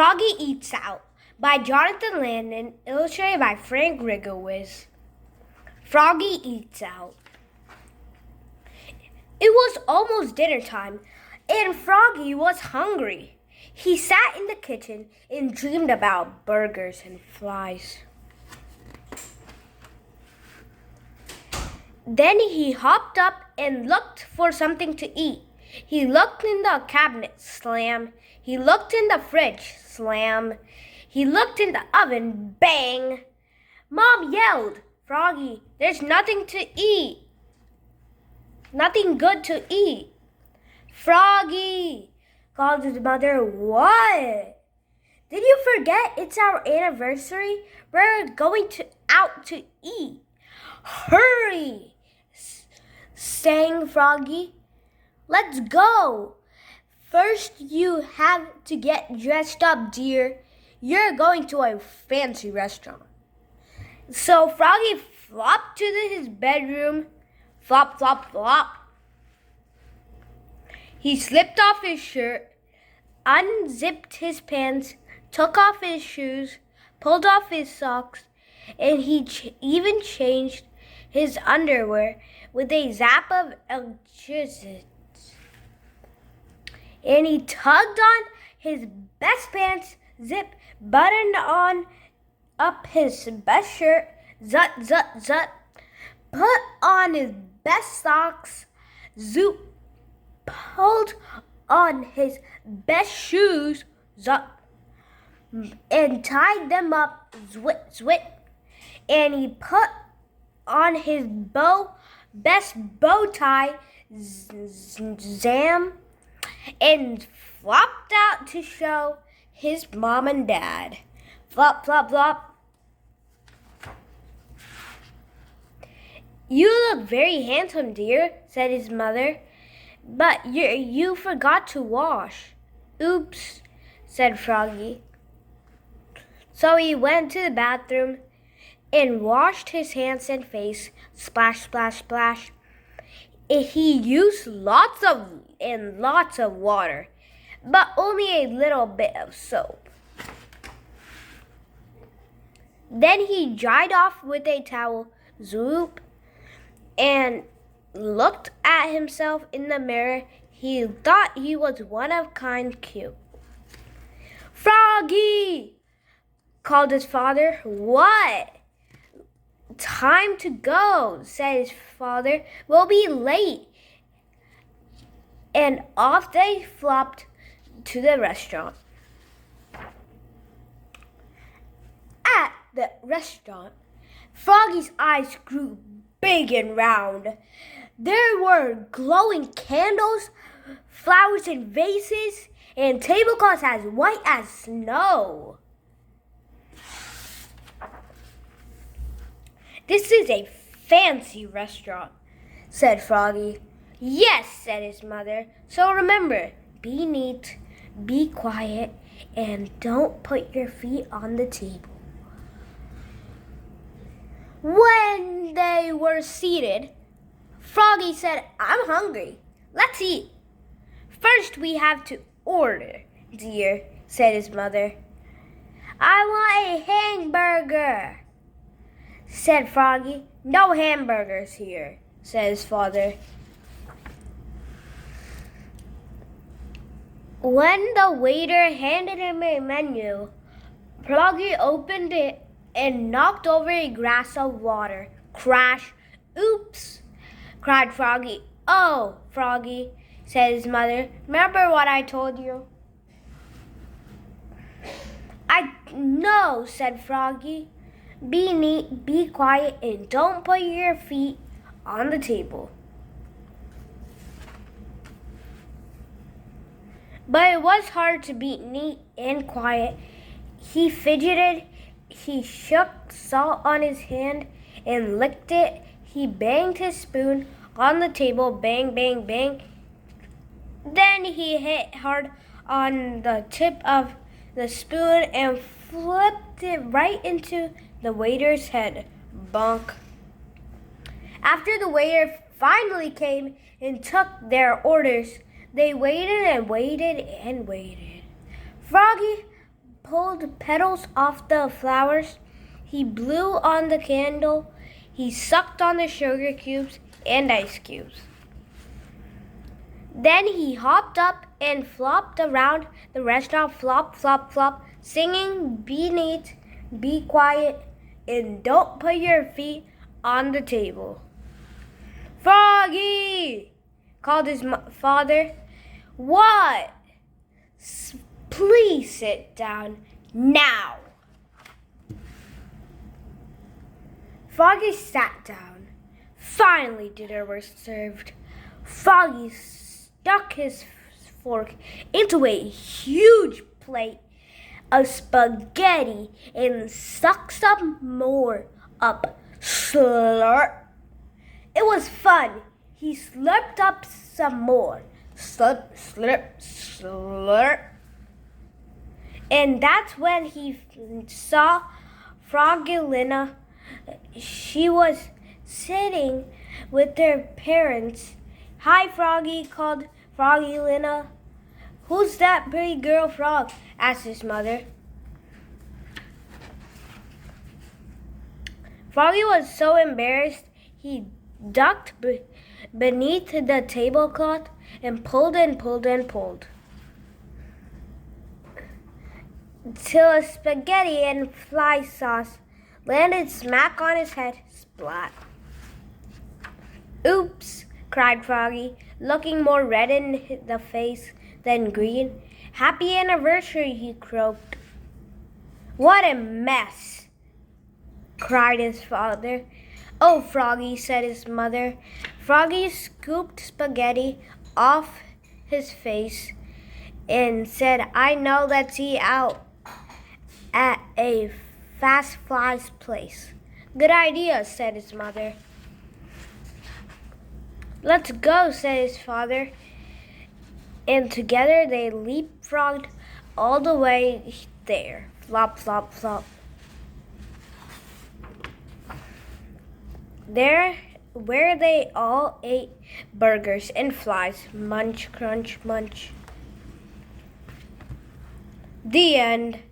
Froggy Eats Out by Jonathan Landon, illustrated by Frank Rigowitz. Froggy Eats Out. It was almost dinner time, and Froggy was hungry. He sat in the kitchen and dreamed about burgers and flies. Then he hopped up and looked for something to eat. He looked in the cabinet, slam. He looked in the fridge, slam. He looked in the oven, bang. Mom yelled, "Froggy, there's nothing to eat. Nothing good to eat." "Froggy," called his mother. "What? Did you forget it's our anniversary? We're going out to eat." "Hurry," sang Froggy. "Let's go. First you have to get dressed up, dear. You're going to a fancy restaurant." So Froggy flopped to his bedroom. Flop, flop, flop. He slipped off his shirt, unzipped his pants, took off his shoes, pulled off his socks, and he even changed his underwear with a zap of electricity. And he tugged on his best pants zip, buttoned on up his best shirt, zut, zut, zut, put on his best socks, zoop, pulled on his best shoes, zut, and tied them up, zwit, zwit, and he put on his best bow tie, zam, and flopped out to show his mom and dad. Flop, flop, flop. "You look very handsome, dear," said his mother, "but you forgot to wash." "Oops," said Froggy. So he went to the bathroom and washed his hands and face. Splash, splash, splash. He used lots of water, but only a little bit of soap. Then he dried off with a towel, zoop, and looked at himself in the mirror. He thought he was one of kind cute. "Froggy!" called his father. "What?" "Time to go," said his father. "We'll be late." And off they flopped to the restaurant. At the restaurant, Froggy's eyes grew big and round. There were glowing candles, flowers in vases, and tablecloths as white as snow. "This is a fancy restaurant," said Froggy. "Yes," said his mother. "So remember, be neat, be quiet, and don't put your feet on the table." When they were seated, Froggy said, "I'm hungry. Let's eat." "First we have to order, dear," said his mother. "I want a hamburger," said Froggy. "No hamburgers here," said his father. When the waiter handed him a menu, Froggy opened it and knocked over a glass of water. Crash! "Oops!" cried Froggy. "Oh, Froggy," said his mother, "remember what I told you?" "I know," said Froggy. "Be neat, be quiet, and don't put your feet on the table." But it was hard to be neat and quiet. He fidgeted. He shook salt on his hand and licked it. He banged his spoon on the table, bang, bang, bang. Then he hit hard on the tip of the spoon and flipped it right into the waiter's head. Bonk. After the waiter finally came and took their orders, they waited and waited and waited. Froggy pulled petals off the flowers. He blew on the candle. He sucked on the sugar cubes and ice cubes. Then he hopped up and flopped around the restaurant, flop, flop, flop, singing, "Be neat, be quiet, and don't put your feet on the table." "Froggy!" called his father. "What?" "Please sit down now." Froggy sat down. Finally dinner was served. Froggy stuck his fork into a huge plate of spaghetti and sucked some more up. Slurp. It was fun. He slurped up some more. Slurp, slurp, slurp. And that's when he saw Froggy. She was sitting with her parents. "Hi, Froggy," called Froggy. "Who's that pretty girl, Frog?" asked his mother. Froggy was so embarrassed he ducked beneath the tablecloth and pulled and pulled and pulled, till a spaghetti and fly sauce landed smack on his head. Splat. "Oops," cried Froggy, looking more red in the face than green. "Happy anniversary," he croaked. "What a mess," cried his father. "Oh, Froggy," said his mother. Froggy scooped spaghetti off his face and said, "I know, let's eat out at a fast flies place." "Good idea," said his mother. "Let's go," said his father. And together they leapfrogged all the way there. Flop, flop, flop. There, where they all ate burgers and flies. Munch, crunch, munch. The end.